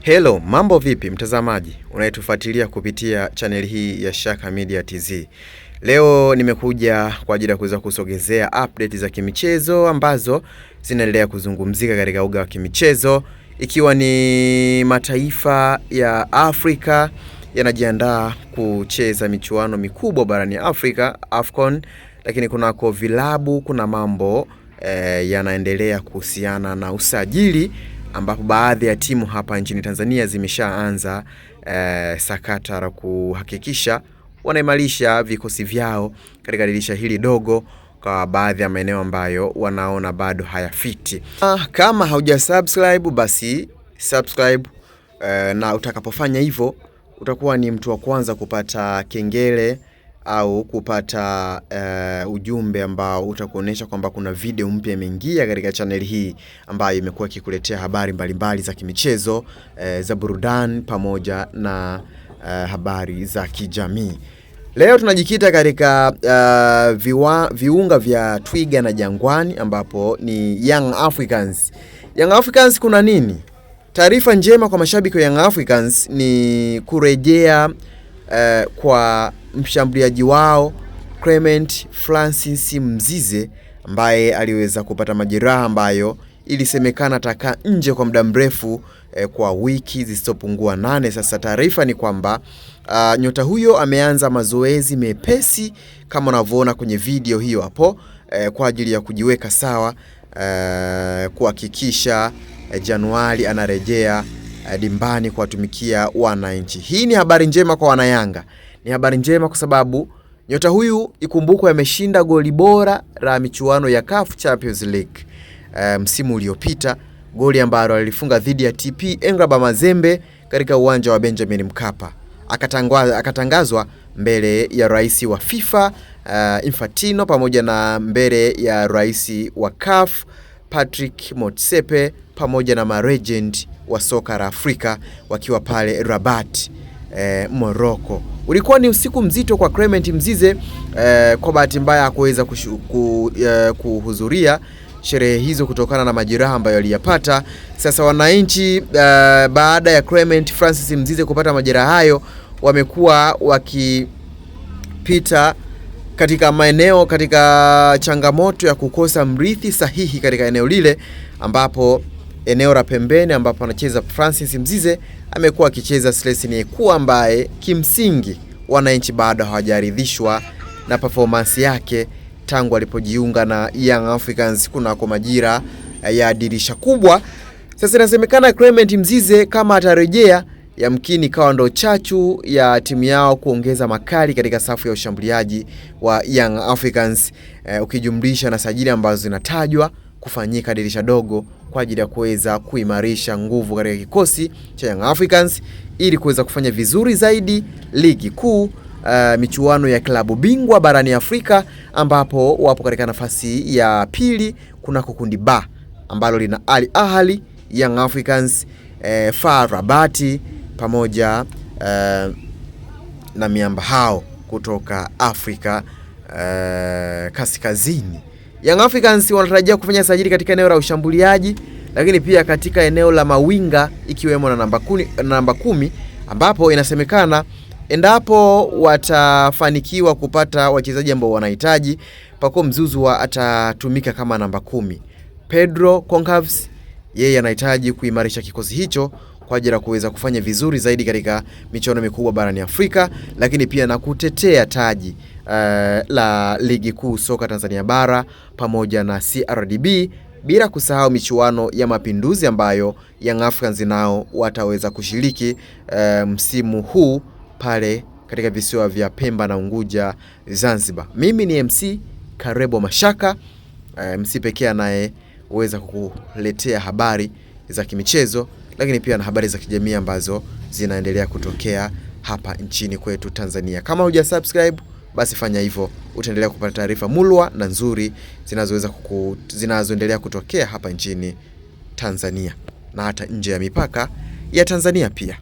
Hello, mambo vipi mtazamaji unayetufuatilia kupitia channel hii ya Shaka Media TZ. Leo nimekuja kwa ajili ya kuweza kusogezea update za kimichezo ambazo zinaendelea kuzungumzika katika uga wa kimichezo, ikiwa ni mataifa ya Afrika yanajiandaa kucheza michuano mikubwa barani Afrika, AFCON, lakini kunako vilabu kuna mambo yanaendelea kuhusiana na usajili, ambapo baadhi ya timu hapa nchini Tanzania zimeshaanza sakata la kuhakikisha wanaimarisha vikosi vyao katika dirisha hili dogo kwa baadhi ya maeneo ambayo wanaona bado hayafiti. Kama haujasubscribe basi subscribe, na utakapofanya hivyo utakuwa ni mtu wa kwanza kupata kengele au kupata ujumbe ambao utakuonesha kwamba kuna video mpya imeingia katika channel hii ambayo imekuwa ikikuletea habari mbalimbali za kimichezo, za burudani pamoja na habari za kijamii. Leo tunajikita katika viunga vya Twiga na Jangwani, ambapo ni Young Africans. Young Africans kuna nini? Taarifa njema kwa mashabiki wa Young Africans ni kurejea kwa mshambuliaji wao Clement Francis Mzize, ambaye aliweza kupata majeraha ambayo ilisemekana atakaa nje kwa muda mrefu, kwa wiki zisizopungua 8. Sasa taarifa ni kwamba nyota huyo ameanza mazoezi mepesi kama unavyoona kwenye video hiyo hapo, kwa ajili ya kujiweka sawa, kuhakikisha Januari anarejea dimbani kuwatumikia wananchi. Hii ni habari njema kwa wanayanga. Ni habari njema kwa sababu nyota huyu ikumbukwe ameshinda goli bora la michuano ya CAF Champions League msimu uliopita, goli ambalo alifunga dhidi ya TP Englaba Mazembe katika uwanja wa Benjamin Mkapa. Akatangazwa mbele ya rais wa FIFA Infantino pamoja na mbele ya rais wa CAF Patrick Motsepe pamoja na maregent wa soka la Afrika wakiwa pale Rabat, Morocco. Ulikuwa ni usiku mzito kwa Clement Mzize. Kwa bahati mbaya hakuweza kuhudhuria sherehe hizo kutokana na majeraha ambayo aliyapata. Sasa wananchi, baada ya Clement Francis Mzize kupata majeraha hayo, wamekuwa wakipita katika maeneo, katika changamoto ya kukosa mrithi sahihi katika eneo lile, ambapo eneo la pembeni ambapo anacheza Francis Mzize amekuwa akicheza Celestine Ekua, ambaye kimsingi wananchi bado hawajaridhishwa na performance yake tangu alipojiunga na Young Africans kunako majira ya dirisha kubwa. Sasa inasemekana Clement Mzize kama atarejea, yamkini kawa ndo chachu ya timu yao kuongeza makali katika safu ya ushambuliaji wa Young Africans, ukijumlisha na sajili ambazo zinatajwa kufanyika dirisha dogo kwa ajili ya kuweza kuimarisha nguvu katika kikosi cha Young Africans ili kuweza kufanya vizuri zaidi ligi kuu, michuano ya klabu bingwa barani Afrika, ambapo wapo katika nafasi ya pili kunako kundi ba ambalo lina Al Ahly, Young Africans, FAR Rabat pamoja na miamba hao kutoka Afrika kaskazini. Young Africans wanatarajia kufanya sajili katika eneo la ushambuliaji, lakini pia katika eneo la mawinga ikiwemo na namba 10, ambapo inasemekana endapo watafanikiwa kupata wachezaji ambao wanahitaji, Pacome Mzuzwa atatumika kama namba 10. Pedro Concavs yeye anahitaji kuimarisha kikosi hicho kwa ajili ya kuweza kufanya vizuri zaidi katika michuano mikubwa barani Afrika, lakini pia na kutetea taji la ligi kuu soka Tanzania bara pamoja na CRDB, bila kusahau michuano ya Mapinduzi ambayo Young Africans nao wataweza kushiriki msimu huu pale katika visiwa vya Pemba na Unguja, Zanzibar. Mimi ni MC Karebo Mashaka, MC pekee anayeweza kukuletea habari za kimichezo, lakini pia na habari za kijamii ambazo zinaendelea kutokea hapa nchini kwetu Tanzania. Kama hujasubscribe basi fanya hivyo, utaendelea kupata taarifa mulwa na nzuri zinazoendelea kutokea hapa nchini Tanzania na hata nje ya mipaka ya Tanzania pia.